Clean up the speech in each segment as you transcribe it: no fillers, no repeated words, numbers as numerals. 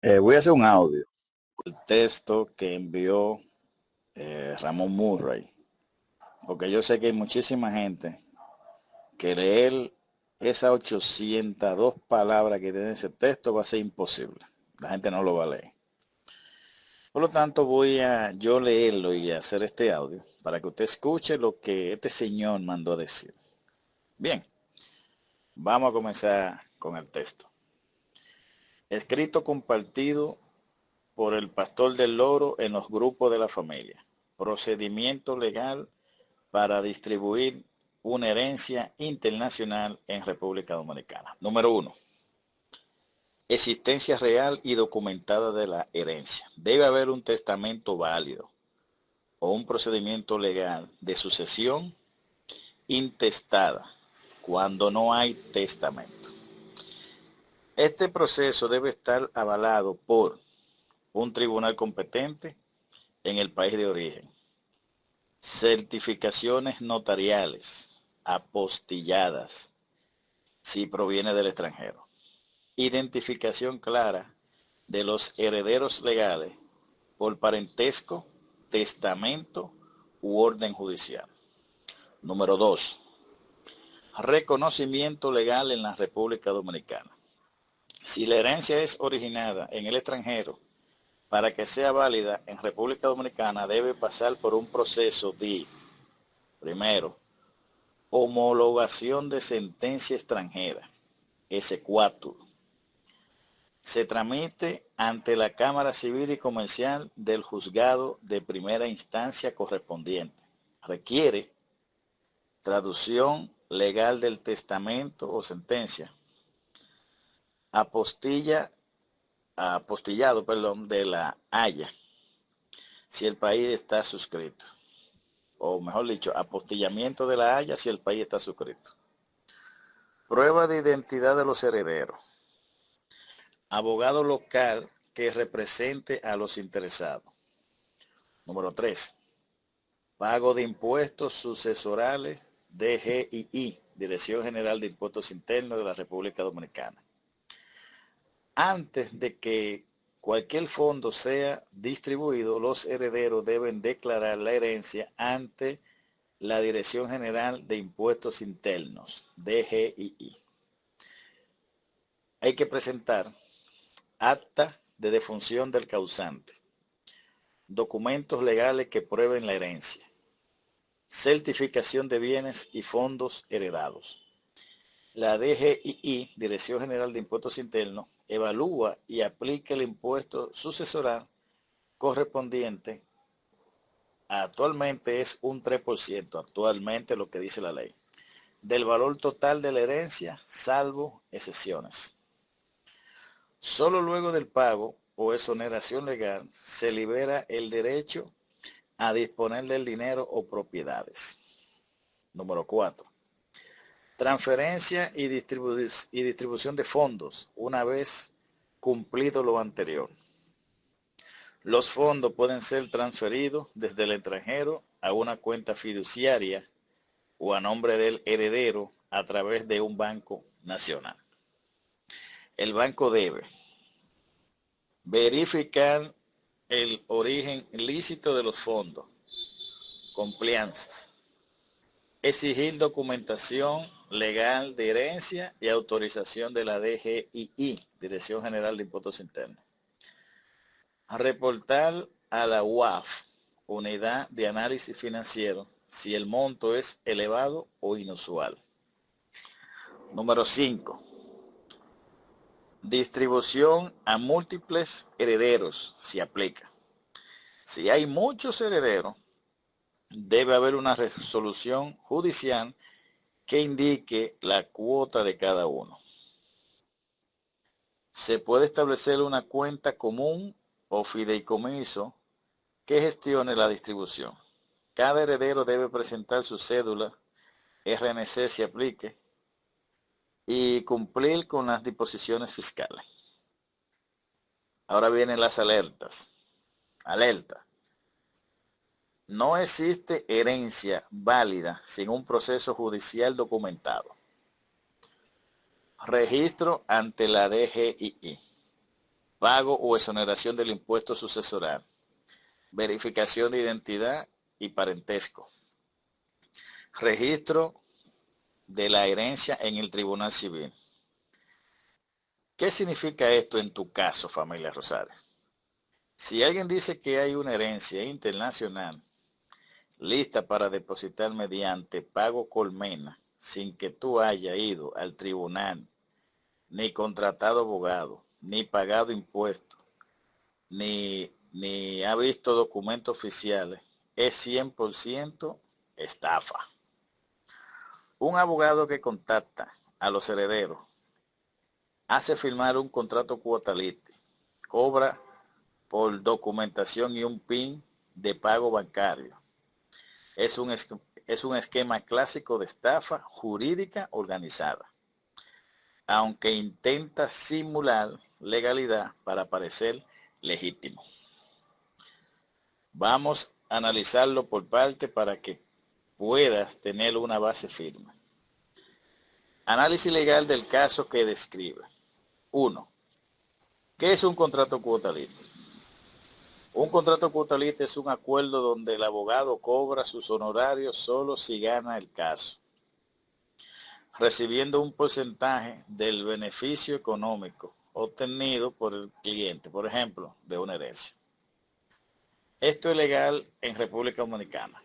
Voy a hacer un audio, el texto que envió Ramón Murray, porque yo sé que hay muchísima gente que leer esas 802 palabras que tiene ese texto va a ser imposible. La gente no lo va a leer. Por lo tanto, voy a yo leerlo y hacer este audio para que usted escuche lo que este señor mandó a decir. Bien, vamos a comenzar con el texto. Escrito compartido por el pastor del loro en los grupos de la familia. Procedimiento legal para distribuir una herencia internacional en República Dominicana. Número 1. Existencia real y documentada de la herencia. Debe haber un testamento válido o un procedimiento legal de sucesión intestada cuando no hay testamento. Este proceso debe estar avalado por un tribunal competente en el país de origen. Certificaciones notariales apostilladas si proviene del extranjero. Identificación clara de los herederos legales por parentesco, testamento u orden judicial. Número 2. Reconocimiento legal en la República Dominicana. Si la herencia es originada en el extranjero, para que sea válida en República Dominicana debe pasar por un proceso de, primero, homologación de sentencia extranjera, S4. Se tramite ante la Cámara Civil y Comercial del juzgado de primera instancia correspondiente. Requiere traducción legal del testamento o sentencia, apostillado de la Haya, si el país está suscrito. O mejor dicho, apostillamiento de la Haya si el país está suscrito. Prueba de identidad de los herederos. Abogado local que represente a los interesados. Número 3. Pago de impuestos sucesorales, DGII, Dirección General de Impuestos Internos de la República Dominicana. Antes de que cualquier fondo sea distribuido, los herederos deben declarar la herencia ante la Dirección General de Impuestos Internos, DGII. Hay que presentar acta de defunción del causante, documentos legales que prueben la herencia, certificación de bienes y fondos heredados. La DGII, Dirección General de Impuestos Internos, evalúa y aplica el impuesto sucesoral correspondiente. Actualmente es un 3%, actualmente lo que dice la ley, del valor total de la herencia, salvo excepciones. Solo luego del pago o exoneración legal se libera el derecho a disponer del dinero o propiedades. Número 4. Transferencia y distribución de fondos una vez cumplido lo anterior. Los fondos pueden ser transferidos desde el extranjero a una cuenta fiduciaria o a nombre del heredero a través de un banco nacional. El banco debe verificar el origen lícito de los fondos, compliances, exigir documentación legal de herencia y autorización de la DGII, Dirección General de Impuestos Internos. Reportar a la UAF, Unidad de Análisis Financiero, si el monto es elevado o inusual. Número 5. Distribución a múltiples herederos, si aplica. Si hay muchos herederos, debe haber una resolución judicial que indique la cuota de cada uno. Se puede establecer una cuenta común o fideicomiso que gestione la distribución. Cada heredero debe presentar su cédula, RNC si aplique, y cumplir con las disposiciones fiscales. Ahora vienen las alertas. Alerta. No existe herencia válida sin un proceso judicial documentado. Registro ante la DGII. pago o exoneración del impuesto sucesoral, verificación de identidad y parentesco, registro de la herencia en el Tribunal Civil. ¿Qué significa esto en tu caso, familia Rosario? Si alguien dice que hay una herencia internacional lista para depositar mediante pago colmena, sin que tú hayas ido al tribunal, ni contratado abogado, ni pagado impuestos, ni ha visto documentos oficiales, es 100% estafa. Un abogado que contacta a los herederos, hace firmar un contrato cuotalite, cobra por documentación y un PIN de pago bancario. Es un esquema clásico de estafa jurídica organizada, aunque intenta simular legalidad para parecer legítimo. Vamos a analizarlo por parte para que puedas tener una base firme. Análisis legal del caso que describe. 1. ¿Qué es un contrato cuotalite? Un contrato cuotalite es un acuerdo donde el abogado cobra sus honorarios solo si gana el caso, recibiendo un porcentaje del beneficio económico obtenido por el cliente, por ejemplo, de una herencia. Esto es legal en República Dominicana,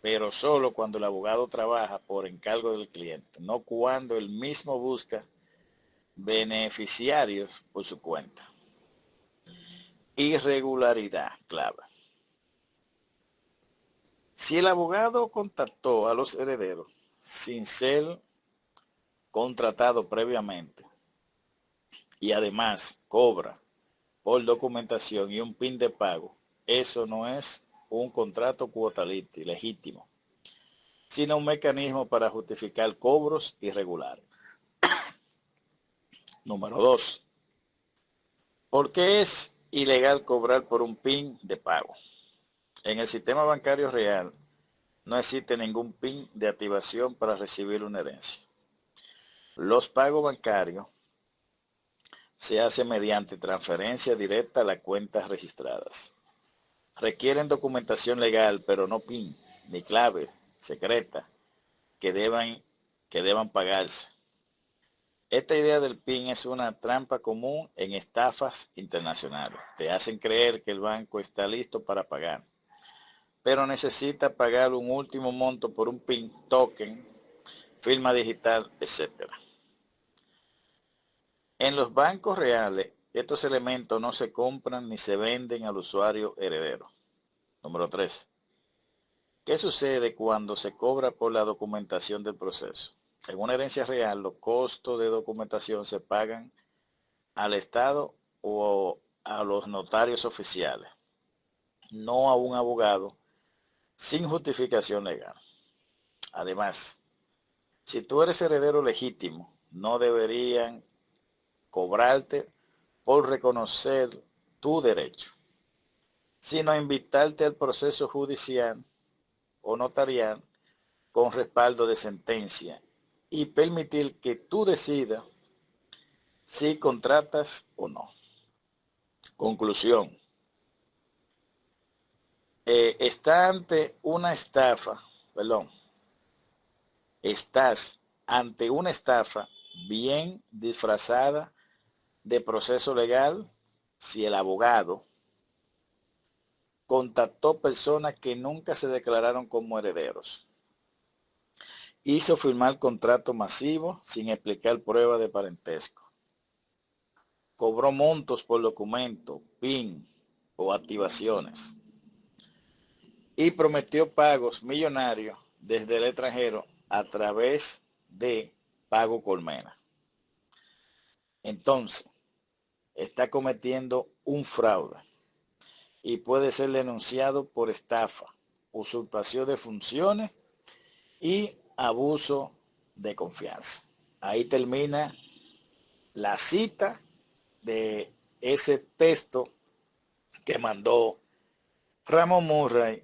pero solo cuando el abogado trabaja por encargo del cliente, no cuando él mismo busca beneficiarios por su cuenta. Irregularidad clave. Si el abogado contactó a los herederos sin ser contratado previamente y además cobra por documentación y un PIN de pago, eso no es un contrato cuotalite legítimo, sino un mecanismo para justificar cobros irregulares. Número 2. ¿Por qué es ilegal cobrar por un PIN de pago? En el sistema bancario real no existe ningún PIN de activación para recibir una herencia. Los pagos bancarios se hacen mediante transferencia directa a las cuentas registradas. Requieren documentación legal, pero no PIN ni clave secreta que deban pagarse. Esta idea del PIN es una trampa común en estafas internacionales. Te hacen creer que el banco está listo para pagar, pero necesita pagar un último monto por un PIN, token, firma digital, etc. En los bancos reales, estos elementos no se compran ni se venden al usuario heredero. Número 3. ¿Qué sucede cuando se cobra por la documentación del proceso? En una herencia real, los costos de documentación se pagan al Estado o a los notarios oficiales, no a un abogado sin justificación legal. Además, si tú eres heredero legítimo, no deberían cobrarte por reconocer tu derecho, sino invitarte al proceso judicial o notarial con respaldo de sentencia y permitir que tú decidas si contratas o no. Conclusión. Estás ante una estafa bien disfrazada de proceso legal si el abogado contactó personas que nunca se declararon como herederos, hizo firmar contratos masivos sin explicar pruebas de parentesco, cobró montos por documento, PIN o activaciones y prometió pagos millonarios desde el extranjero a través de pago colmena. Entonces, está cometiendo un fraude y puede ser denunciado por estafa, usurpación de funciones y abuso de confianza. Ahí termina la cita de ese texto que mandó Ramón Murray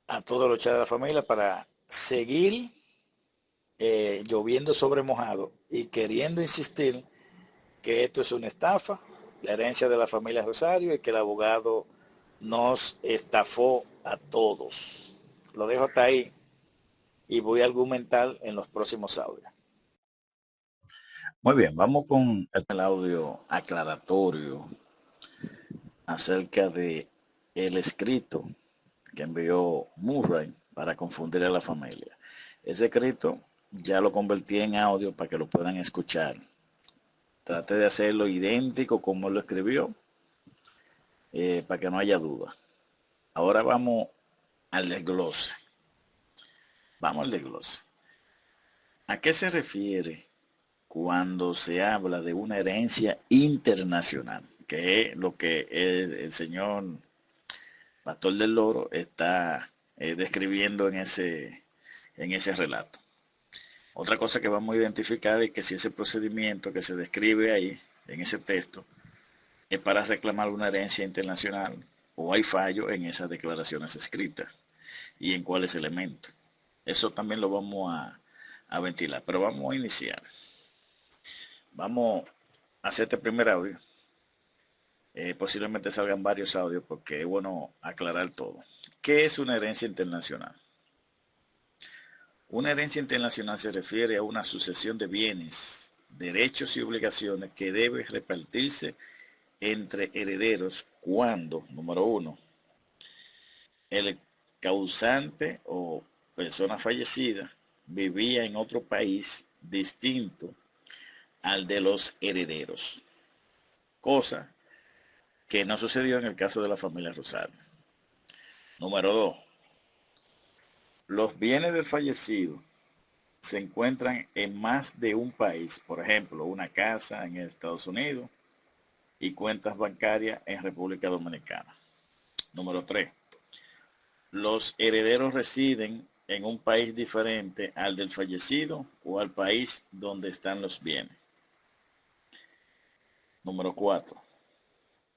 a todos los chats de la familia para seguir lloviendo sobre mojado y queriendo insistir que esto es una estafa la herencia de la familia Rosario y que el abogado nos estafó a todos. Lo dejo hasta ahí y voy a argumentar en los próximos audios. Muy bien, vamos con el audio aclaratorio acerca de el escrito que envió Murray para confundir a la familia. Ese escrito ya lo convertí en audio para que lo puedan escuchar. Traté de hacerlo idéntico como él lo escribió, para que no haya duda. Ahora vamos al desglose. Vamos al desglose. ¿A qué se refiere cuando se habla de una herencia internacional? Que es lo que el señor Pastor del Loro está describiendo en ese relato. Otra cosa que vamos a identificar es que si ese procedimiento que se describe ahí, en ese texto, es para reclamar una herencia internacional o hay fallo en esas declaraciones escritas y en cuáles elementos. Eso también lo vamos a ventilar, pero vamos a iniciar. Vamos a hacer este primer audio. Posiblemente salgan varios audios porque es bueno aclarar todo. ¿Qué es una herencia internacional? Una herencia internacional se refiere a una sucesión de bienes, derechos y obligaciones que debe repartirse entre herederos cuando, número uno, el causante o persona fallecida vivía en otro país distinto al de los herederos, cosa que no sucedió en el caso de la familia Rosario. Número dos, los bienes del fallecido se encuentran en más de un país, por ejemplo, una casa en Estados Unidos y cuentas bancarias en República Dominicana. Número 3. Los herederos residen en un país diferente al del fallecido o al país donde están los bienes. Número 4.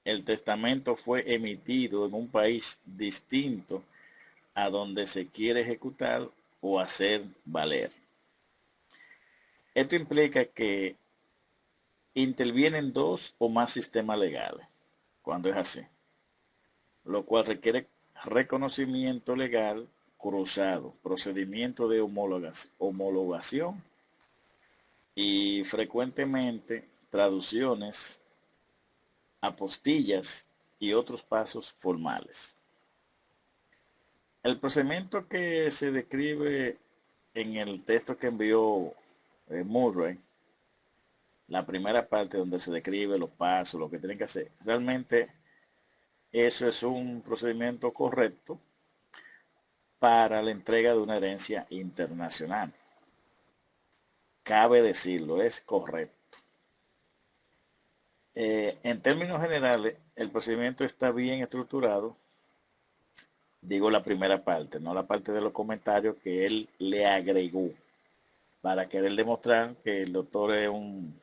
El testamento fue emitido en un país distinto a donde se quiere ejecutar o hacer valer. Esto implica que intervienen dos o más sistemas legales, cuando es así, lo cual requiere reconocimiento legal cruzado, procedimiento de homologación y frecuentemente traducciones, apostillas y otros pasos formales. El procedimiento que se describe en el texto que envió Murray, la primera parte donde se describe los pasos, lo que tienen que hacer, realmente eso es un procedimiento correcto para la entrega de una herencia internacional. Cabe decirlo, es correcto. En términos generales, el procedimiento está bien estructurado. Digo la primera parte, no la parte de los comentarios que él le agregó para querer demostrar que el doctor es un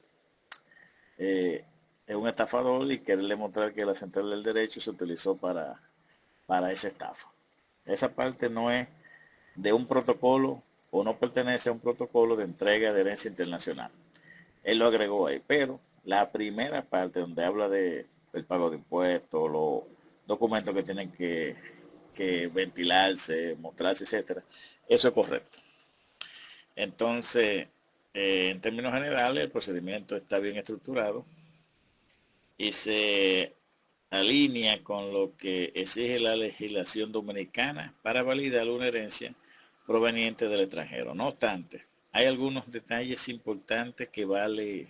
estafador y querer demostrar que la central del derecho se utilizó para esa estafa. Esa parte no es de un protocolo o no pertenece a un protocolo de entrega de herencia internacional. Él lo agregó ahí, pero la primera parte donde habla del pago de impuestos, los documentos que tienen que ventilarse, mostrarse, etcétera, eso es correcto. Entonces, en términos generales, el procedimiento está bien estructurado y se alinea con lo que exige la legislación dominicana para validar una herencia proveniente del extranjero. No obstante, hay algunos detalles importantes que vale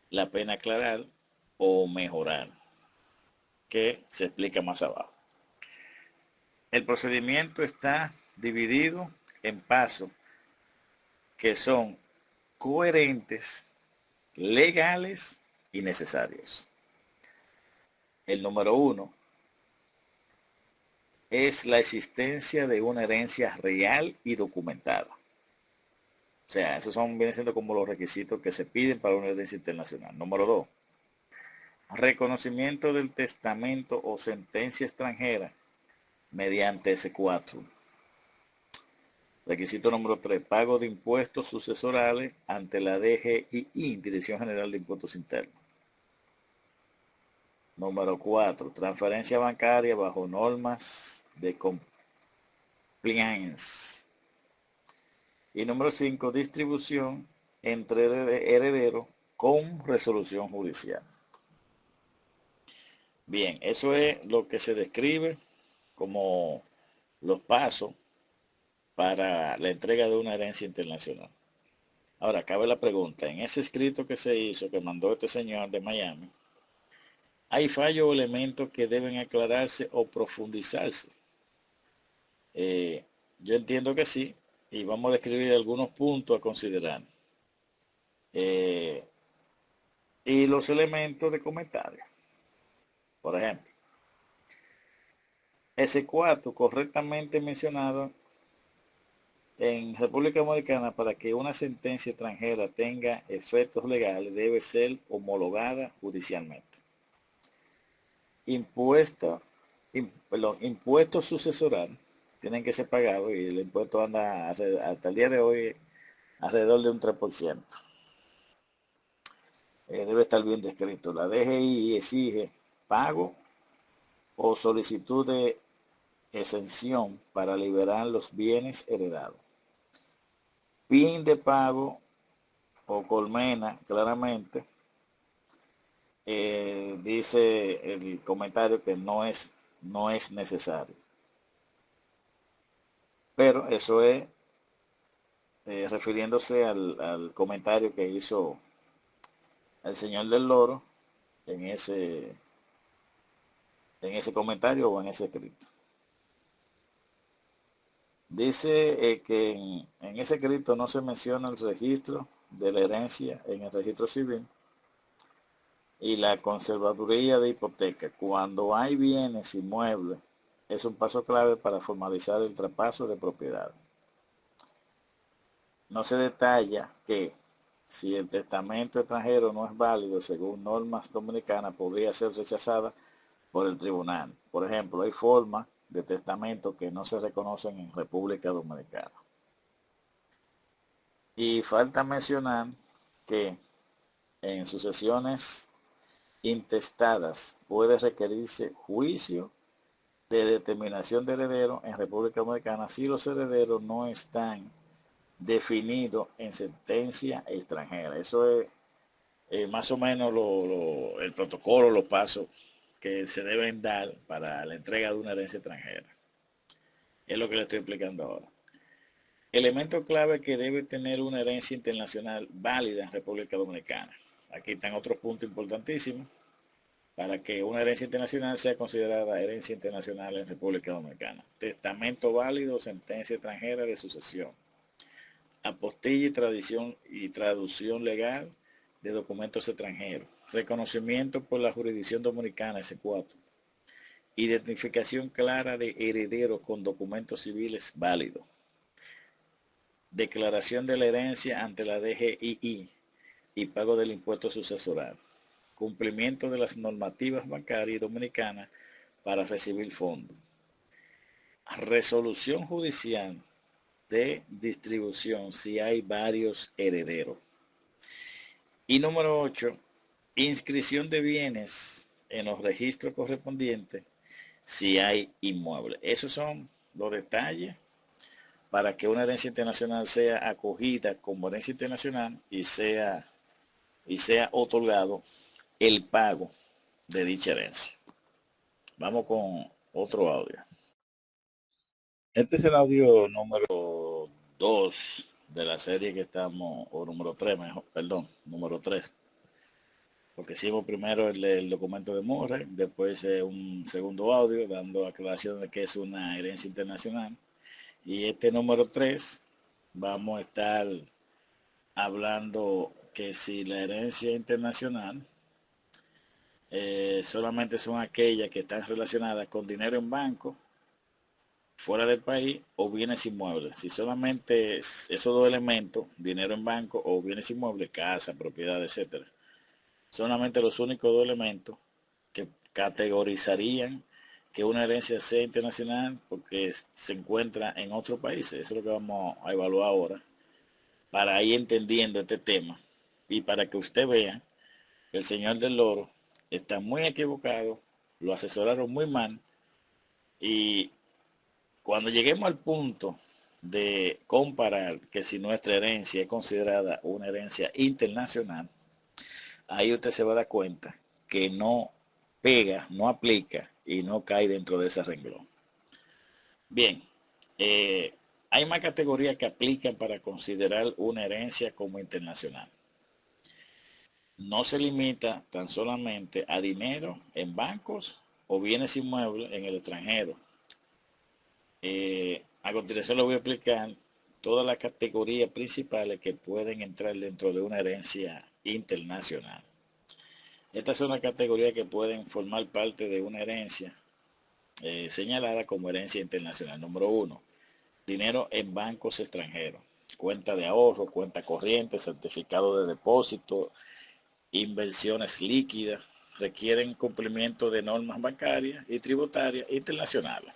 la pena aclarar o mejorar, que se explica más abajo. El procedimiento está dividido en pasos que son coherentes, legales y necesarios. El número uno es la existencia de una herencia real y documentada. O sea, esos vienen siendo como los requisitos que se piden para una herencia internacional. Número dos, reconocimiento del testamento o sentencia extranjera mediante S4. Requisito número 3, pago de impuestos sucesorales ante la DGII, Dirección General de Impuestos Internos. Número 4, transferencia bancaria bajo normas de compliance. Y número 5, distribución entre herederos con resolución judicial. Bien, eso es lo que se describe como los pasos para la entrega de una herencia internacional. Ahora, cabe la pregunta, en ese escrito que se hizo, que mandó este señor de Miami, ¿hay fallos o elementos que deben aclararse o profundizarse? Yo entiendo que sí, y vamos a describir algunos puntos a considerar. Eh, y los elementos de comentario. Por ejemplo, ese cuarto correctamente mencionado en República Dominicana, para que una sentencia extranjera tenga efectos legales, debe ser homologada judicialmente. Impuestos sucesoral tienen que ser pagados y el impuesto anda hasta el día de hoy alrededor de un 3%. Debe estar bien descrito. La DGI exige pago o solicitud de exención para liberar los bienes heredados. PIN de pago o colmena, claramente, dice el comentario que no es necesario. Pero eso es refiriéndose al comentario que hizo el señor del Loro en ese comentario o en ese escrito. Dice que en ese escrito no se menciona el registro de la herencia en el registro civil y la conservaduría de hipoteca. Cuando hay bienes inmuebles, es un paso clave para formalizar el traspaso de propiedad. No se detalla que si el testamento extranjero no es válido según normas dominicanas, podría ser rechazada por el tribunal. Por ejemplo, hay formas de testamento que no se reconocen en República Dominicana. Y falta mencionar que en sucesiones intestadas puede requerirse juicio de determinación de heredero en República Dominicana si los herederos no están definidos en sentencia extranjera. Eso es más o menos el protocolo, los pasos que se deben dar para la entrega de una herencia extranjera. Es lo que le estoy explicando ahora. Elemento clave que debe tener una herencia internacional válida en República Dominicana. Aquí están otros puntos importantísimos para que una herencia internacional sea considerada herencia internacional en República Dominicana. Testamento válido, sentencia extranjera de sucesión. Apostilla y traducción legal de documentos extranjeros. Reconocimiento por la jurisdicción dominicana, S4. Identificación clara de herederos con documentos civiles válidos. Declaración de la herencia ante la DGI y pago del impuesto sucesoral. Cumplimiento de las normativas bancarias dominicanas para recibir fondos. Resolución judicial de distribución si hay varios herederos. Y número 8, inscripción de bienes en los registros correspondientes si hay inmuebles. Esos son los detalles para que una herencia internacional sea acogida como herencia internacional y sea otorgado el pago de dicha herencia. Vamos con otro audio. Este es el audio número 2 de la serie que estamos, o número 3, mejor, perdón, número 3. Porque hicimos primero el documento de Murray, después un segundo audio dando aclaración de que es una herencia internacional. Y este número 3 vamos a estar hablando que si la herencia internacional solamente son aquellas que están relacionadas con dinero en banco fuera del país o bienes inmuebles. Si solamente esos dos elementos, dinero en banco o bienes inmuebles, casa, propiedad, etcétera, solamente los únicos dos elementos que categorizarían que una herencia sea internacional porque se encuentra en otro país. Eso es lo que vamos a evaluar ahora para ir entendiendo este tema y para que usted vea que el señor del Loro están muy equivocados, lo asesoraron muy mal y cuando lleguemos al punto de comparar que si nuestra herencia es considerada una herencia internacional, ahí usted se va a dar cuenta que no pega, no aplica y no cae dentro de ese renglón. Bien, hay más categorías que aplican para considerar una herencia como internacional. No se limita tan solamente a dinero en bancos o bienes inmuebles en el extranjero. A continuación le voy a explicar todas las categorías principales que pueden entrar dentro de una herencia internacional. Estas son las categorías que pueden formar parte de una herencia señalada como herencia internacional. Número 1, dinero en bancos extranjeros, cuenta de ahorro, cuenta corriente, certificado de depósito, inversiones líquidas, requieren cumplimiento de normas bancarias y tributarias internacionales.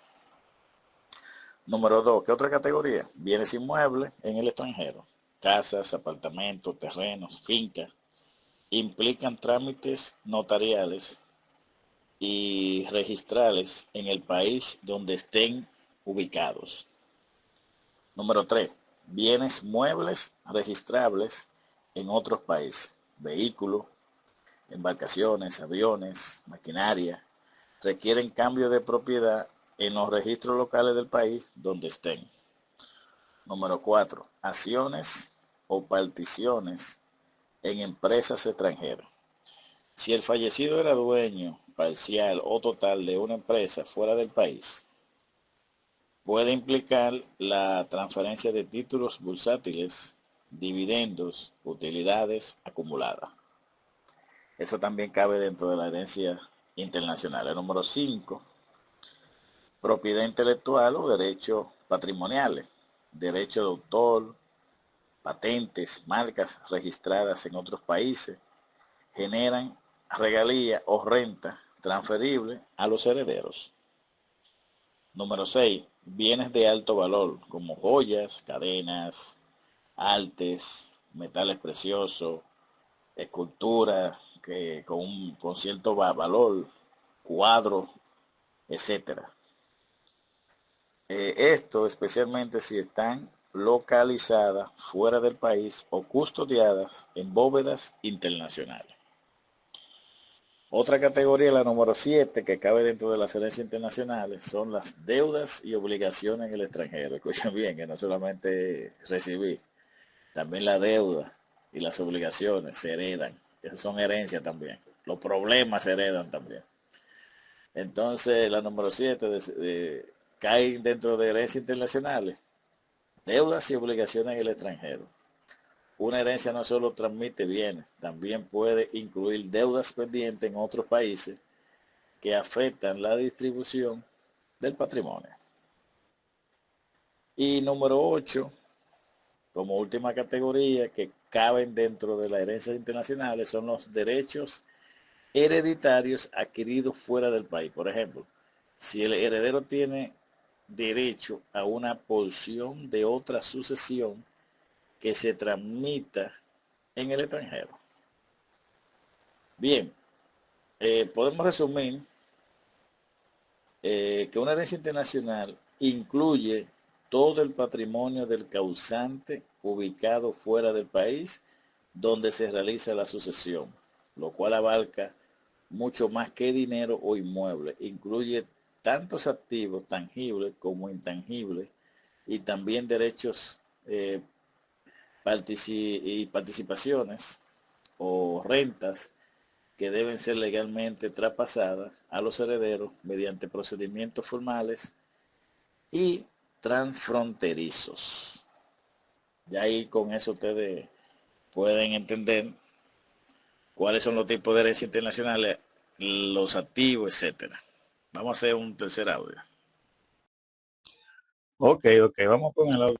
Número 2, ¿qué otra categoría? Bienes inmuebles en el extranjero, casas, apartamentos, terrenos, fincas, implican trámites notariales y registrales en el país donde estén ubicados. Número 3, bienes muebles registrables en otros países, vehículos, embarcaciones, aviones, maquinaria, requieren cambio de propiedad en los registros locales del país donde estén. Número 4, acciones o particiones en empresas extranjeras. Si el fallecido era dueño parcial o total de una empresa fuera del país, puede implicar la transferencia de títulos bursátiles, dividendos, utilidades acumuladas. Eso también cabe dentro de la herencia internacional. El número 5, propiedad intelectual o derechos patrimoniales, derecho de autor, patentes, marcas registradas en otros países, generan regalía o renta transferible a los herederos. Número 6, bienes de alto valor como joyas, cadenas, artes, metales preciosos, esculturas con cierto valor, cuadros, etcétera. Esto especialmente si están localizadas fuera del país o custodiadas en bóvedas internacionales. Otra categoría, la número 7, que cabe dentro de las herencias internacionales, son las deudas y obligaciones en el extranjero. Escuchen bien, que no solamente recibir, también la deuda y las obligaciones se heredan. Esas son herencias también. Los problemas se heredan también. Entonces, la número 7 cae dentro de herencias internacionales, deudas y obligaciones en el extranjero. Una herencia no solo transmite bienes, también puede incluir deudas pendientes en otros países que afectan la distribución del patrimonio. Y número 8, como última categoría que caben dentro de las herencias internacionales, son los derechos hereditarios adquiridos fuera del país. Por ejemplo, si el heredero tiene derecho a una porción de otra sucesión que se transmita en el extranjero. Bien, podemos resumir que una herencia internacional incluye todo el patrimonio del causante ubicado fuera del país donde se realiza la sucesión, lo cual abarca mucho más que dinero o inmueble. Incluye tantos activos tangibles como intangibles y también derechos y participaciones o rentas que deben ser legalmente traspasadas a los herederos mediante procedimientos formales y transfronterizos. Ya ahí con eso ustedes pueden entender cuáles son los tipos de derechos internacionales, los activos, etcétera. Vamos a hacer un tercer audio. Ok, vamos con el audio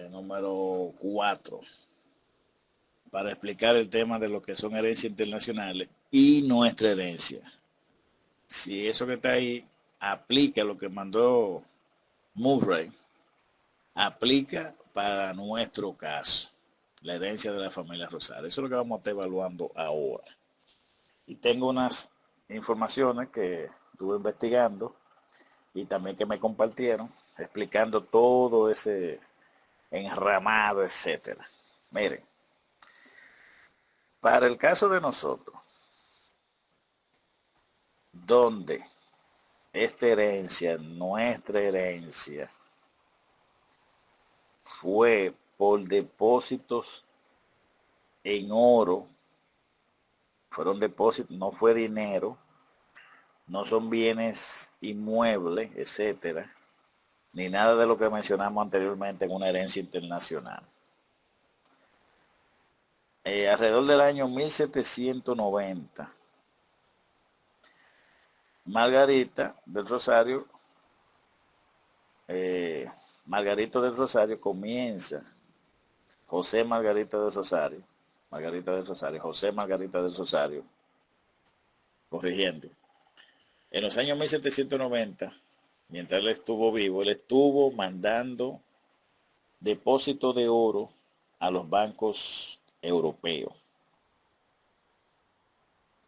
número 4 para explicar el tema de lo que son herencias internacionales y nuestra herencia. Si eso que está ahí aplica lo que mandó Murray, aplica para nuestro caso, la herencia de la familia Rosario. Eso es lo que vamos a estar evaluando ahora. Y tengo unas informaciones que estuve investigando y también que me compartieron, explicando todo ese enramado, etcétera. Miren, para el caso de nosotros, donde esta herencia, nuestra herencia, fue por depósitos en oro, fueron depósitos, no fue dinero, no son bienes inmuebles, etcétera, ni nada de lo que mencionamos anteriormente en una herencia internacional. Alrededor del año 1790, Margarita del Rosario, Margarito del Rosario comienza, José Margarita del Rosario, José Margarita del Rosario, corrigiendo. En los años 1790, mientras él estuvo vivo, él estuvo mandando depósitos de oro a los bancos europeos.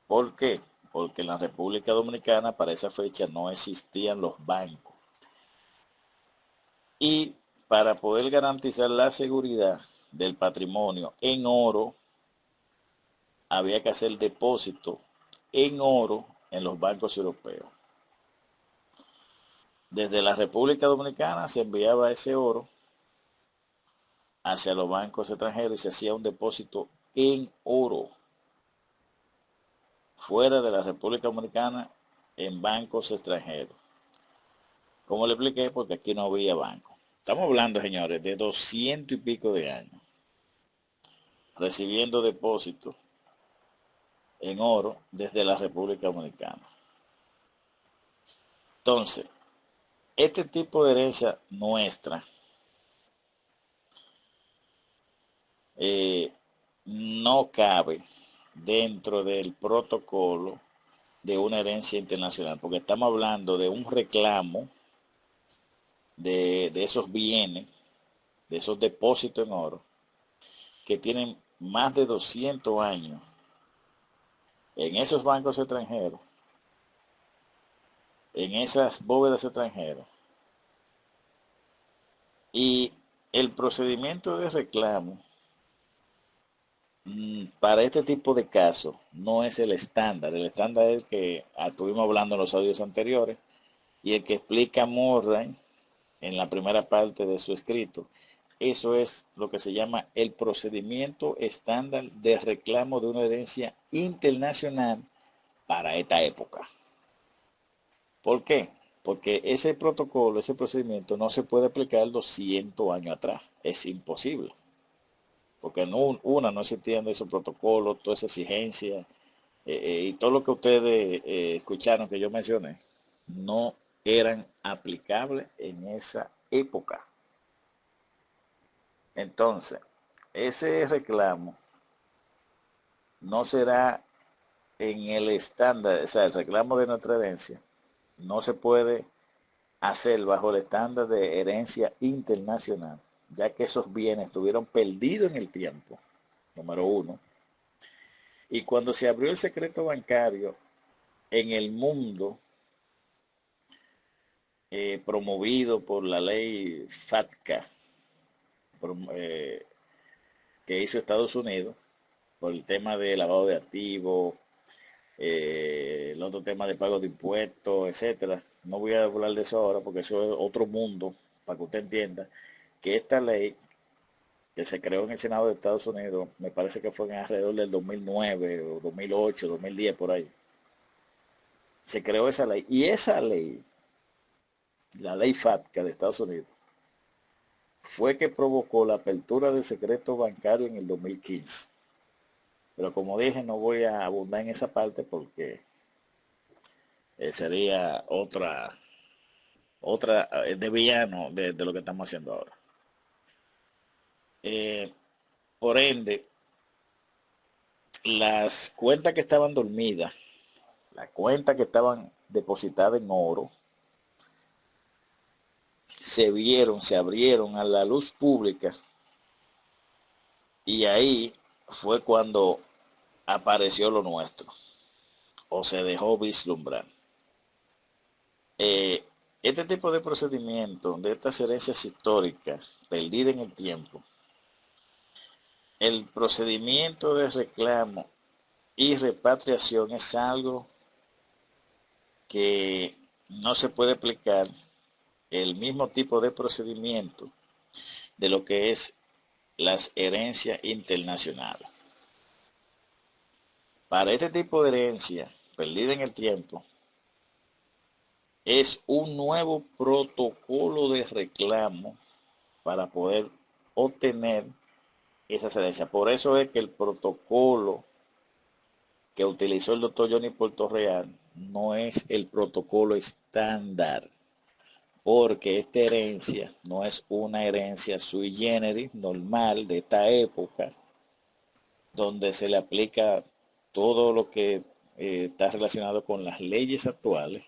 ¿Por qué? Porque en la República Dominicana para esa fecha no existían los bancos. Y para poder garantizar la seguridad del patrimonio en oro, había que hacer depósito en oro en los bancos europeos. Desde la República Dominicana se enviaba ese oro hacia los bancos extranjeros y se hacía un depósito en oro fuera de la República Dominicana en bancos extranjeros. Como le expliqué, porque aquí no había banco. Estamos hablando, señores, de 200 y pico de años recibiendo depósitos en oro desde la República Dominicana. Entonces, este tipo de herencia nuestra no cabe dentro del protocolo de una herencia internacional, porque estamos hablando de un reclamo de esos bienes, de esos depósitos en oro, que tienen más de 200 años en esos bancos extranjeros, en esas bóvedas extranjeras. Y el procedimiento de reclamo para este tipo de casos no es el estándar. El estándar es el que estuvimos hablando en los audios anteriores y el que explica Murray en la primera parte de su escrito. Eso es lo que se llama el procedimiento estándar de reclamo de una herencia internacional para esta época. ¿Por qué? Porque ese protocolo, ese procedimiento no se puede aplicar 200 años atrás. Es imposible. Porque no existían esos protocolos, toda esa exigencia y todo lo que ustedes escucharon que yo mencioné, no eran aplicables en esa época. Entonces, ese reclamo no será en el estándar, o sea, el reclamo de nuestra herencia no se puede hacer bajo el estándar de herencia internacional, ya que esos bienes estuvieron perdidos en el tiempo, número uno. Y cuando se abrió el secreto bancario en el mundo, promovido por la ley FATCA, eh, que hizo Estados Unidos, por el tema de lavado de activos, el otro tema de pago de impuestos, etcétera. No voy a hablar de eso ahora porque eso es otro mundo, para que usted entienda que esta ley que se creó en el Senado de Estados Unidos, me parece que fue en alrededor del 2009 o 2008, 2010 por ahí. Se creó esa ley y esa ley, la ley FATCA de Estados Unidos, fue que provocó la apertura del secreto bancario en el 2015. Pero como dije, no voy a abundar en esa parte porque sería otra de villano de lo que estamos haciendo ahora. Por ende, las cuentas que estaban dormidas, las cuentas que estaban depositadas en oro, se abrieron a la luz pública y ahí fue cuando apareció lo nuestro. o se dejó vislumbrar. Eh, este tipo de procedimiento, de estas herencias históricas perdidas en el tiempo, el procedimiento de reclamo y repatriación es algo que no se puede aplicar el mismo tipo de procedimiento de lo que es las herencias internacionales. Para este tipo de herencia perdida en el tiempo, es un nuevo protocolo de reclamo para poder obtener esa herencias. Por eso es que el protocolo que utilizó el doctor Johnny Portorreal no es el protocolo estándar, porque esta herencia no es una herencia sui generis normal de esta época, donde se le aplica todo lo que está relacionado con las leyes actuales,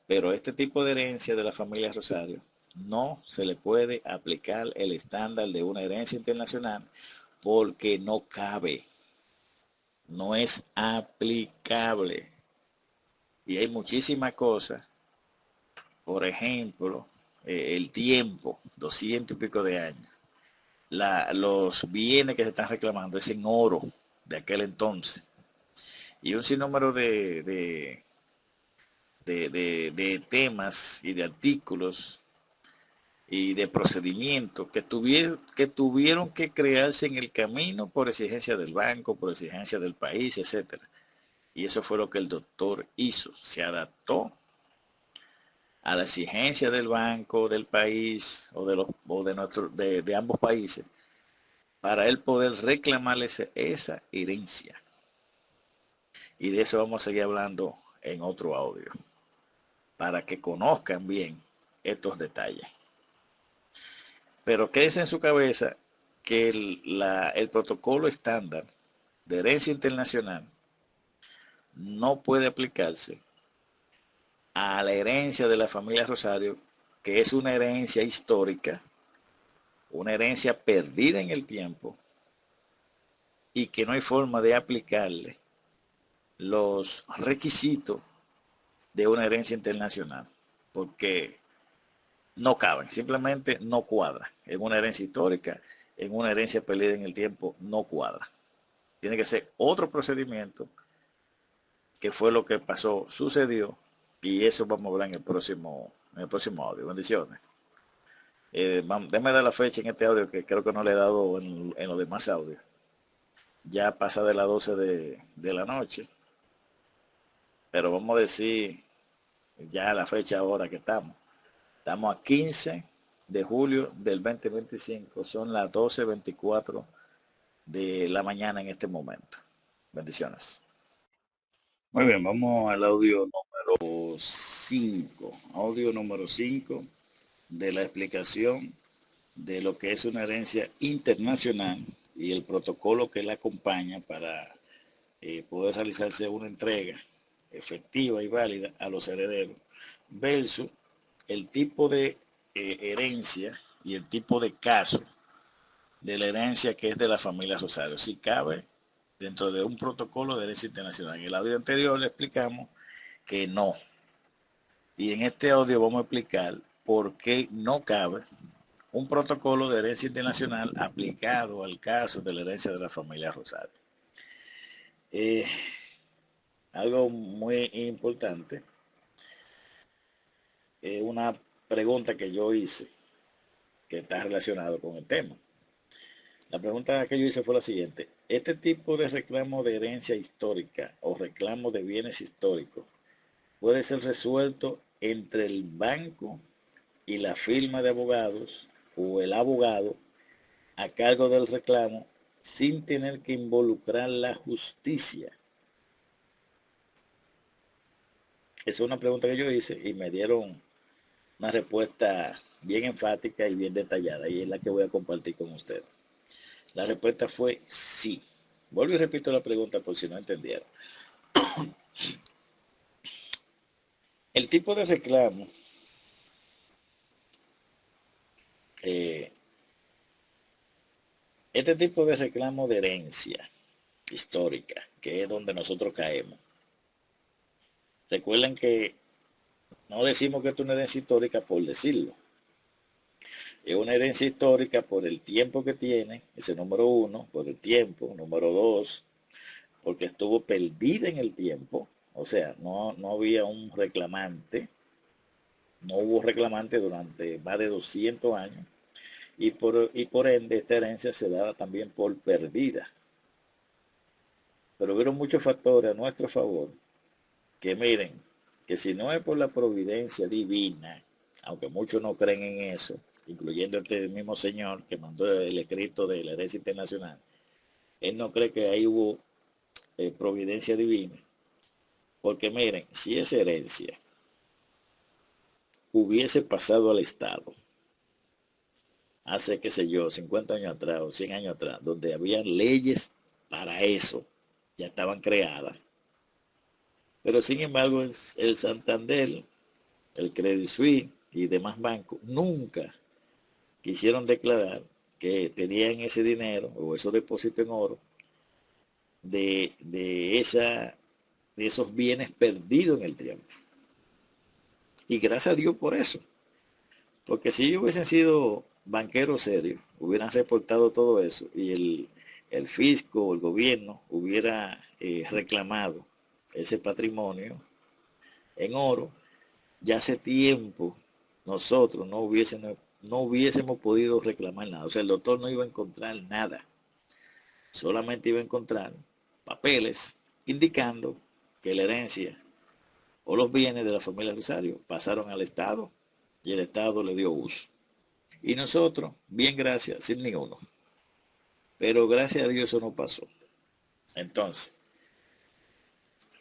pero este tipo de herencia de la familia Rosario no se le puede aplicar el estándar de una herencia internacional porque no cabe, no es aplicable. Y hay muchísimas cosas, por ejemplo, el tiempo, 200 y pico de años. Los bienes que se están reclamando es en oro de aquel entonces. Y un sinnúmero de temas y de artículos y de procedimientos que tuvieron que crearse en el camino por exigencia del banco, por exigencia del país, etcétera. Y eso fue lo que el doctor hizo, se adaptó a la exigencia del banco, del país o de ambos países para él poder reclamarles esa herencia. Y de eso vamos a seguir hablando en otro audio, para que conozcan bien estos detalles. Pero quédese en su cabeza que el protocolo estándar de herencia internacional no puede aplicarse a la herencia de la familia Rosario, que es una herencia histórica, una herencia perdida en el tiempo y que no hay forma de aplicarle los requisitos de una herencia internacional, porque no caben, simplemente no cuadra. En una herencia histórica, en una herencia perdida en el tiempo, no cuadra. Tiene que ser otro procedimiento, que fue lo que pasó, sucedió, y eso vamos a hablar en el próximo audio. Bendiciones. Déme dar la fecha en este audio, que creo que no le he dado en los demás audios. Ya pasa de las 12 de la noche, pero vamos a decir ya la fecha ahora que estamos. Estamos a 15 de julio del 2025. Son las 12:24 de la mañana en este momento. Bendiciones. Muy bien, vamos al audio número 5. Audio número 5 de la explicación de lo que es una herencia internacional y el protocolo que la acompaña para poder realizarse una entrega efectiva y válida a los herederos, versus el tipo de herencia y el tipo de caso de la herencia que es de la familia Rosario. Si cabe dentro de un protocolo de herencia internacional. En el audio anterior le explicamos que no. Y en este audio vamos a explicar por qué no cabe un protocolo de herencia internacional aplicado al caso de la herencia de la familia Rosario. Eh, Algo muy importante, una pregunta que yo hice que está relacionado con el tema. La pregunta que yo hice fue la siguiente: ¿este tipo de reclamo de herencia histórica o reclamo de bienes históricos puede ser resuelto entre el banco y la firma de abogados o el abogado a cargo del reclamo sin tener que involucrar la justicia? Esa es una pregunta que yo hice y me dieron una respuesta bien enfática y bien detallada, y es la que voy a compartir con ustedes. La respuesta fue sí. Vuelvo y repito la pregunta por si no entendieron. El tipo de reclamo, eh, este tipo de reclamo de herencia histórica, que es donde nosotros caemos, Recuerden que no decimos que esto es una herencia histórica por decirlo. Es una herencia histórica por el tiempo que tiene, ese número uno, por el tiempo, número dos, porque estuvo perdida en el tiempo, o sea, no había un reclamante, no hubo reclamante durante más de 200 años, y por ende esta herencia se daba también por perdida. Pero hubieron muchos factores a nuestro favor, que miren, que si no es por la providencia divina, aunque muchos no creen en eso, incluyendo este mismo señor que mandó el escrito de la herencia internacional, él no cree que ahí hubo providencia divina, porque miren, si esa herencia hubiese pasado al Estado, hace, qué sé yo, 50 años atrás o 100 años atrás, donde había leyes para eso, ya estaban creadas, pero sin embargo el Santander, el Credit Suisse y demás bancos nunca quisieron declarar que tenían ese dinero o esos depósitos en oro de esos bienes perdidos en el tiempo. Y gracias a Dios por eso. Porque si ellos hubiesen sido banqueros serios, hubieran reportado todo eso y el fisco o el gobierno hubiera reclamado ese patrimonio en oro, ya hace tiempo nosotros no hubiésemos podido reclamar nada. O sea, el doctor no iba a encontrar nada. Solamente iba a encontrar papeles indicando que la herencia o los bienes de la familia Rosario pasaron al Estado y el Estado le dio uso. Y nosotros, bien gracias, sin ni uno. Pero gracias a Dios eso no pasó. Entonces,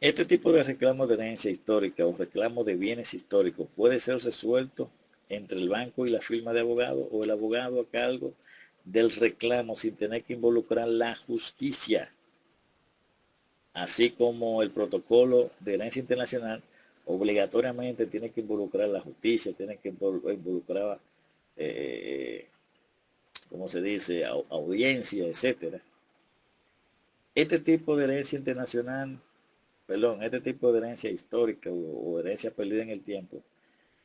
este tipo de reclamo de herencia histórica o reclamo de bienes históricos puede ser resuelto entre el banco y la firma de abogado o el abogado a cargo del reclamo sin tener que involucrar la justicia, así como el protocolo de herencia internacional obligatoriamente tiene que involucrar la justicia, tiene que involucrar, como se dice, audiencia, etcétera. Este tipo de herencia internacional, perdón, este tipo de herencia histórica o herencia perdida en el tiempo,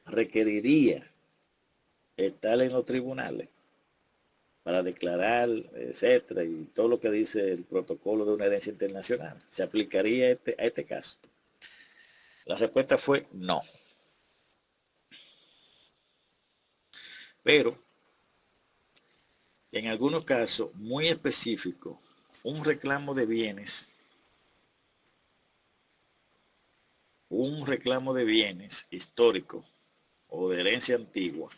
requeriría estar en los tribunales para declarar, etcétera, y todo lo que dice el protocolo de una herencia internacional. ¿Se aplicaría a este caso? La respuesta fue no. Pero en algunos casos muy específicos, un reclamo de bienes histórico o de herencia antigua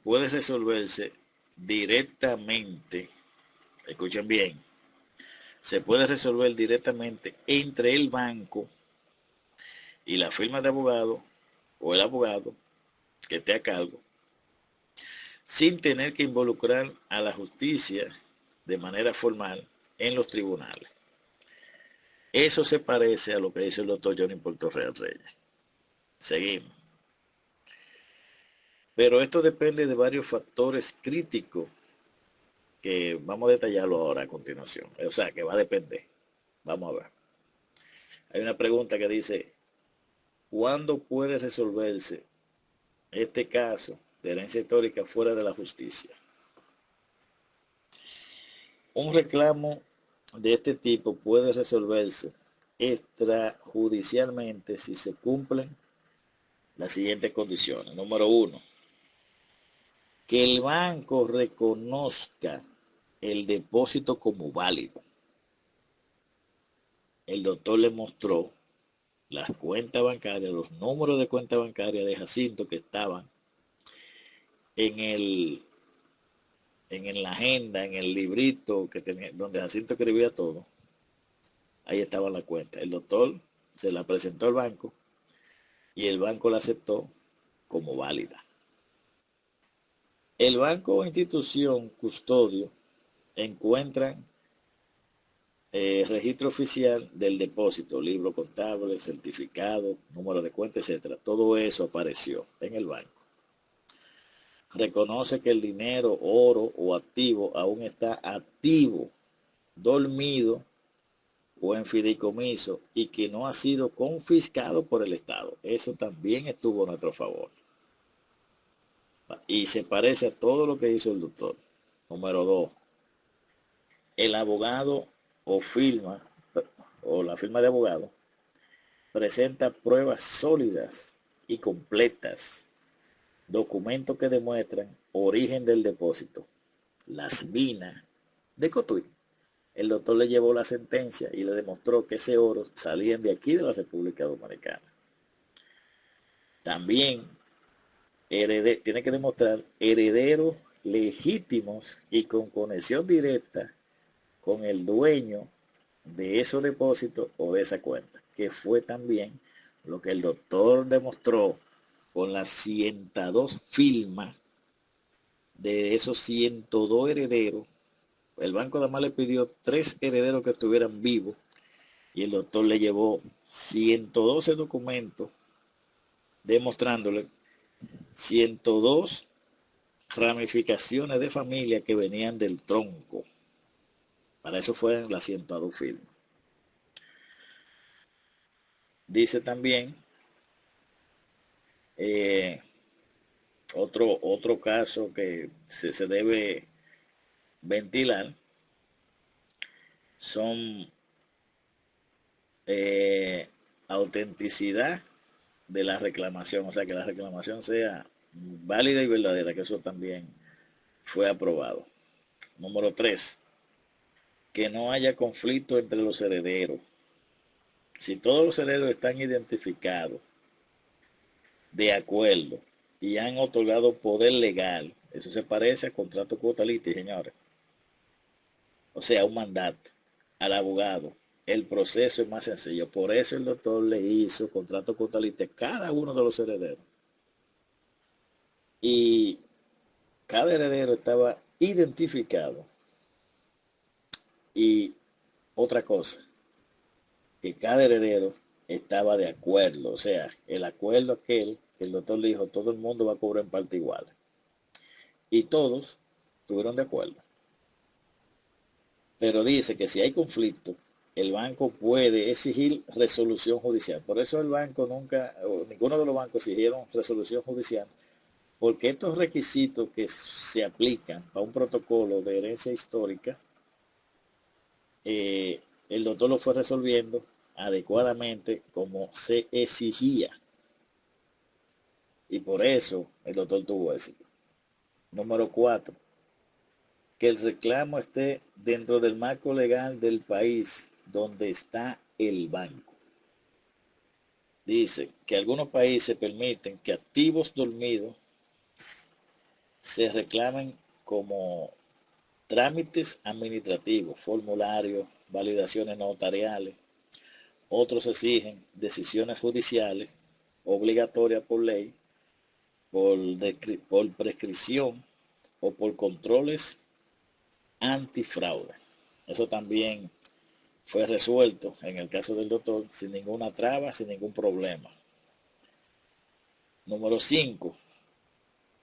puede resolverse directamente, escuchen bien, se puede resolver directamente entre el banco y la firma de abogado o el abogado que esté a cargo, sin tener que involucrar a la justicia de manera formal en los tribunales. Eso se parece a lo que dice el doctor Johnny Portorreal Reyes. Seguimos. Pero esto depende de varios factores críticos que vamos a detallarlo ahora a continuación. O sea, que va a depender. Vamos a ver. Hay una pregunta que dice, ¿cuándo puede resolverse este caso de herencia histórica fuera de la justicia? Un reclamo de este tipo puede resolverse extrajudicialmente si se cumplen las siguientes condiciones. Número uno, que el banco reconozca el depósito como válido. El doctor le mostró las cuentas bancarias, los números de cuenta bancaria de Jacinto que estaban en la agenda, en el librito que tenía, donde Jacinto escribía todo. Ahí estaba la cuenta. El doctor se la presentó al banco y el banco la aceptó como válida. El banco o institución custodio encuentran registro oficial del depósito, libro contable, certificado, número de cuenta, etcétera. Todo eso apareció en el banco. Reconoce que el dinero, oro o activo aún está activo, dormido o en fideicomiso y que no ha sido confiscado por el Estado. Eso también estuvo a nuestro favor. Y se parece a todo lo que hizo el doctor. Número 2, el abogado o firma, o la firma de abogado, presenta pruebas sólidas y completas, documentos que demuestran origen del depósito, las minas de Cotuí. El doctor le llevó la sentencia y le demostró que ese oro salía de aquí de la República Dominicana. También tiene que demostrar herederos legítimos y con conexión directa con el dueño de esos depósitos o de esa cuenta, que fue también lo que el doctor demostró con las 102 firmas de esos 102 herederos. El banco además le pidió 3 herederos que estuvieran vivos y el doctor le llevó 112 documentos demostrándole 102 ramificaciones de familia que venían del tronco. Para eso fueron las 102 firmas. Dice también otro caso que se debe ventilar son autenticidad de la reclamación, o sea, que la reclamación sea válida y verdadera, que eso también fue aprobado. Número 3, que no haya conflicto entre los herederos. Si todos los herederos están identificados de acuerdo y han otorgado poder legal, eso se parece a contrato cuota litis, señores. O sea, un mandato al abogado. El proceso es más sencillo. Por eso el doctor le hizo contrato cuota litis a cada uno de los herederos. Y cada heredero estaba identificado. Y otra cosa, que cada heredero estaba de acuerdo. O sea, el acuerdo aquel que el doctor le dijo, todo el mundo va a cobrar en parte igual. Y todos estuvieron de acuerdo. Pero dice que si hay conflicto, el banco puede exigir resolución judicial. Por eso el banco nunca, o ninguno de los bancos exigieron resolución judicial, porque estos requisitos que se aplican para un protocolo de herencia histórica, el doctor lo fue resolviendo adecuadamente como se exigía. Y por eso el doctor tuvo éxito. Número 4, que el reclamo esté dentro del marco legal del país donde está el banco. Dice que algunos países permiten que activos dormidos se reclamen como trámites administrativos, formularios, validaciones notariales. Otros exigen decisiones judiciales obligatorias por ley, por prescripción o por controles antifraude. Eso también fue resuelto en el caso del doctor sin ninguna traba, sin ningún problema. Número 5.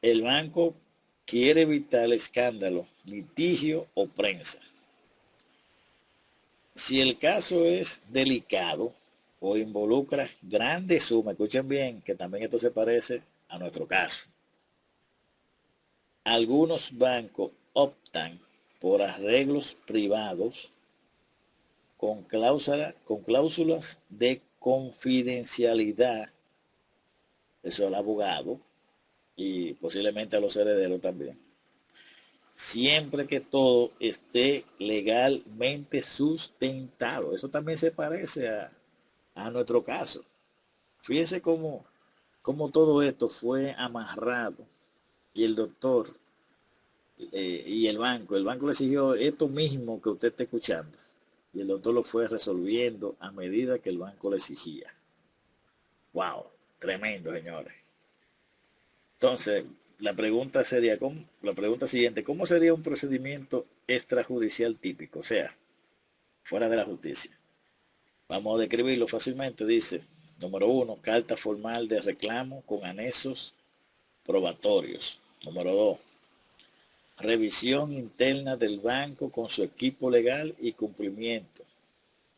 El banco quiere evitar el escándalo, litigio o prensa. Si el caso es delicado o involucra grandes sumas, escuchen bien, que también esto se parece a nuestro caso. Algunos bancos optan por arreglos privados con cláusulas de confidencialidad, eso al abogado y posiblemente a los herederos también, siempre que todo esté legalmente sustentado. Eso también se parece a nuestro caso. Fíjense cómo todo esto fue amarrado y el doctor y el banco le exigió esto mismo que usted está escuchando. Y el doctor lo fue resolviendo a medida que el banco le exigía. ¡Wow! Tremendo, señores. Entonces, la pregunta siguiente, ¿cómo sería un procedimiento extrajudicial típico? O sea, fuera de la justicia. Vamos a describirlo fácilmente. Dice, número 1, carta formal de reclamo con anexos probatorios. Número 2, revisión interna del banco con su equipo legal y cumplimiento.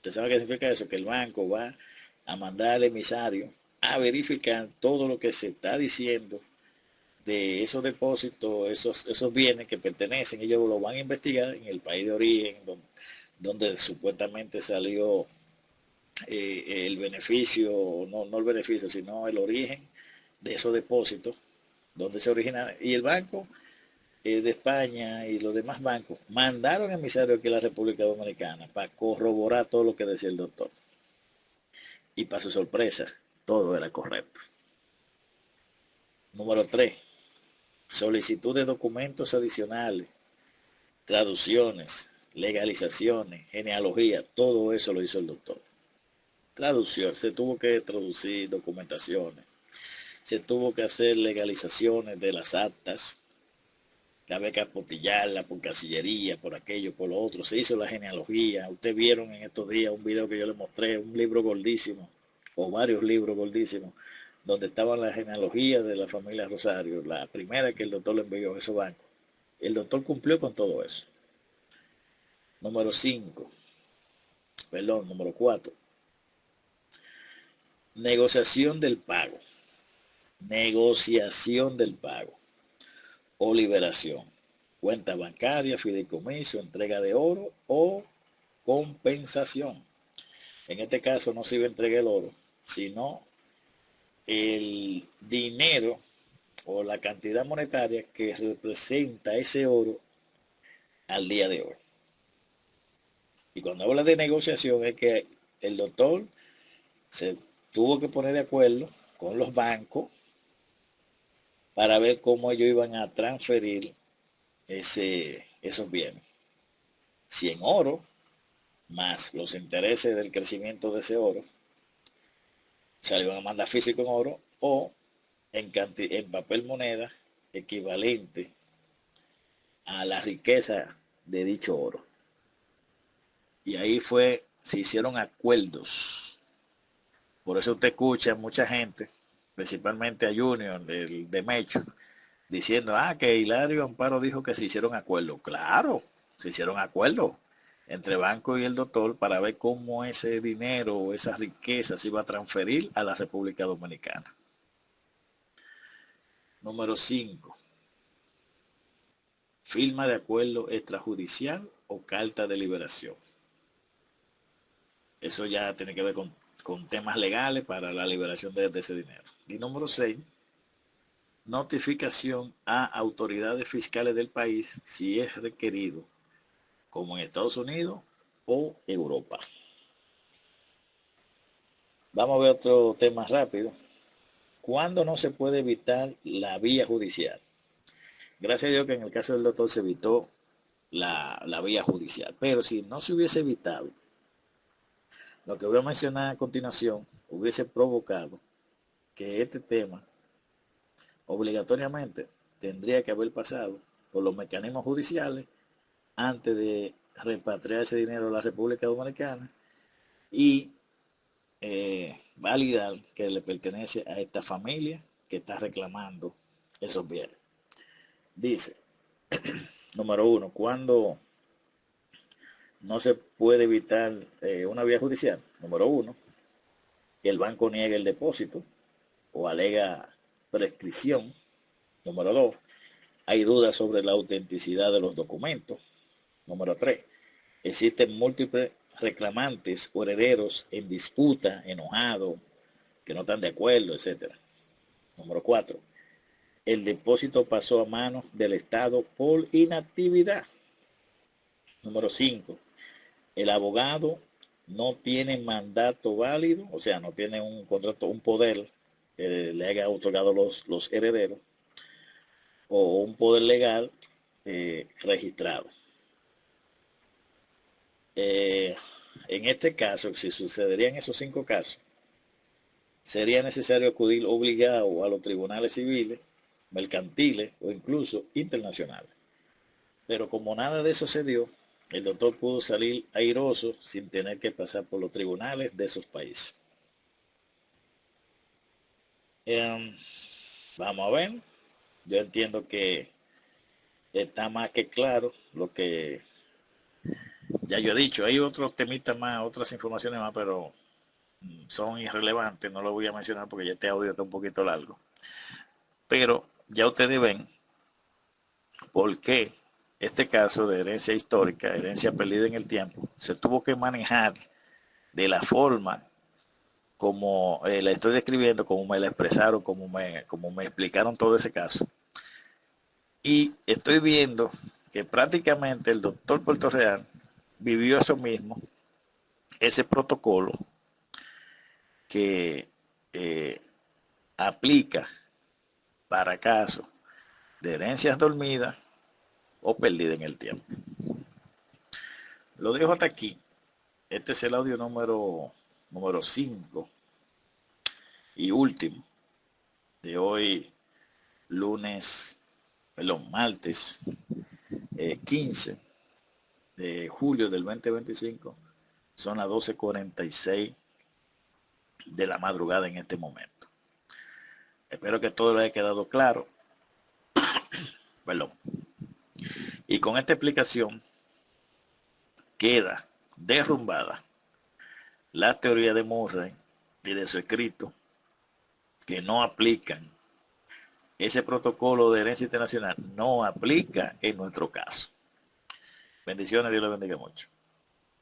¿Usted sabe qué significa eso? Que el banco va a mandar al emisario a verificar todo lo que se está diciendo de esos depósitos, esos bienes que pertenecen. Ellos lo van a investigar en el país de origen, donde supuestamente salió el beneficio, no el beneficio, sino el origen de esos depósitos, donde se origina. Y el banco de España y los demás bancos mandaron emisarios aquí a la República Dominicana para corroborar todo lo que decía el doctor. Y para su sorpresa, todo era correcto. Número 3, solicitud de documentos adicionales, traducciones, legalizaciones, genealogía, todo eso lo hizo el doctor. Traducción, se tuvo que traducir documentaciones, se tuvo que hacer legalizaciones de las actas, que había que apostillarla por Cancillería, por aquello, por lo otro, se hizo la genealogía. Ustedes vieron en estos días un video que yo les mostré, un libro gordísimo, o varios libros gordísimos, donde estaban las genealogías de la familia Rosario, la primera que el doctor le envió a esos bancos. El doctor cumplió con todo eso. Número 5, perdón, número 4, negociación del pago. Negociación del pago o liberación. Cuenta bancaria, fideicomiso, entrega de oro o compensación. En este caso no se iba a entregar el oro, sino el dinero o la cantidad monetaria que representa ese oro al día de hoy. Y cuando habla de negociación es que el doctor se tuvo que poner de acuerdo con los bancos para ver cómo ellos iban a transferir esos bienes. Si en oro, más los intereses del crecimiento de ese oro, se le iban a mandar físico en oro o en papel moneda equivalente a la riqueza de dicho oro. Y ahí se hicieron acuerdos. Por eso usted escucha a mucha gente, principalmente a Junior de Mecho, diciendo, que Hilario Amparo dijo que se hicieron acuerdos. Claro, se hicieron acuerdos entre banco y el doctor para ver cómo ese dinero o esa riqueza se iba a transferir a la República Dominicana. Número 5. Firma de acuerdo extrajudicial o carta de liberación. Eso ya tiene que ver con temas legales para la liberación de ese dinero. Y número 6. Notificación a autoridades fiscales del país si es requerido, como en Estados Unidos o Europa. Vamos a ver otro tema rápido. ¿Cuándo no se puede evitar la vía judicial? Gracias a Dios que en el caso del doctor se evitó la vía judicial. Pero si no se hubiese evitado, lo que voy a mencionar a continuación hubiese provocado que este tema obligatoriamente tendría que haber pasado por los mecanismos judiciales antes de repatriar ese dinero a la República Dominicana y validar que le pertenece a esta familia que está reclamando esos bienes. Dice, número 1, ¿cuándo no se puede evitar una vía judicial? Número 1, que el banco niegue el depósito o alega prescripción. Número 2, hay dudas sobre la autenticidad de los documentos. Número 3, existen múltiples reclamantes o herederos en disputa, enojados, que no están de acuerdo, etc. Número 4, el depósito pasó a manos del Estado por inactividad. Número 5, el abogado no tiene mandato válido, o sea, no tiene un contrato, un poder que le haya otorgado los herederos, o un poder legal registrado. En este caso, si sucederían esos 5 casos, sería necesario acudir obligado a los tribunales civiles, mercantiles o incluso internacionales. Pero como nada de eso se dio, el doctor pudo salir airoso sin tener que pasar por los tribunales de esos países. Vamos a ver. Yo entiendo que está más que claro lo que ya yo he dicho, hay otros temitas más, otras informaciones más, pero son irrelevantes, no lo voy a mencionar porque ya este audio está un poquito largo. Pero ya ustedes ven por qué este caso de herencia histórica, herencia perdida en el tiempo, se tuvo que manejar de la forma como la estoy describiendo, como me la expresaron, como me explicaron todo ese caso. Y estoy viendo que prácticamente el doctor Puerto Real vivió eso mismo, ese protocolo que aplica para casos de herencias dormidas o perdidas en el tiempo. Lo dejo hasta aquí. Este es el audio número 5 y último de hoy, martes 15 de julio del 2025. Son las 12:46 de la madrugada en este momento. Espero que todo le haya quedado claro. Perdón. Y con esta explicación queda derrumbada la teoría de Murray y de su escrito que no aplican. Ese protocolo de herencia internacional no aplica en nuestro caso. Bendiciones, Dios le bendiga mucho.